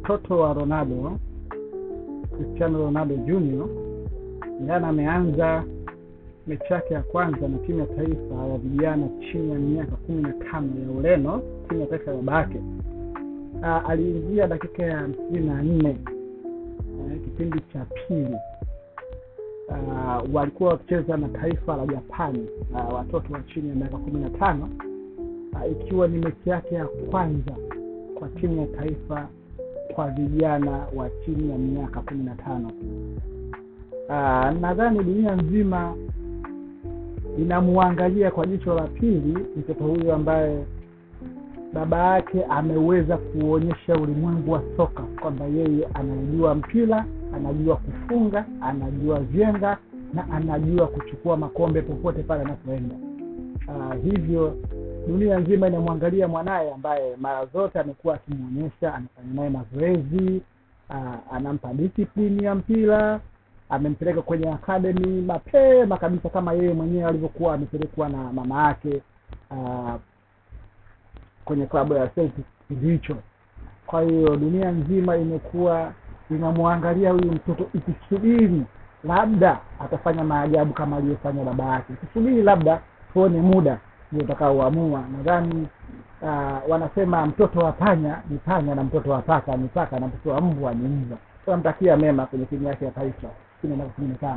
mtoto wa Ronaldo, Cristiano Ronaldo Junior, jana ameanza mechi yake ya kwanza na timu ya taifa ya vijana chini ya miaka 15 ya Ureno, timu ya taifa ya babake. Aliingia dakika ya 54 kipindi cha pili. Walikuwa wakicheza na taifa la Japani, watoto wa chini ya miaka 15, ikiwa ni mechi yake ya kwanza kwa timu ya taifa kwa vijana wa chini ya miaka 15. Nadhani dunia nzima inamuangalia kwa jicho la pili mtoto huyu ambaye baba yake ameweza kuonyesha ulimwengu wa soka kwamba yeye anajua mpira, anajua kufunga, anajua jenga na anajua kuchukua makombe popote pale anapoenda. Hivyo dunia nzima inamwangalia mwanae ambaye mara zote amekuwa akimuonyesha, anafanya naye mazoezi, anampa discipline ya mpira, amempeleka kwenye academy mapema kabisa kama yeye mwenyewe alivyokuwa amepelekwa na mama yake kwenye klabu ya Celtic hicho. Kwa hiyo dunia nzima imekuwa inamwangalia huyu mtoto ikisubiri labda atafanya maajabu kama aliyofanya baba yake. Ikisubiri labda tuone muda ndio utakaoamua. Nadhani wanasema mtoto wa panya ni panya na mtoto wa paka ni paka na mtoto wa mbwa ni mbwa. Tunamtakia mema kwenye timu yake ya taifa. 15.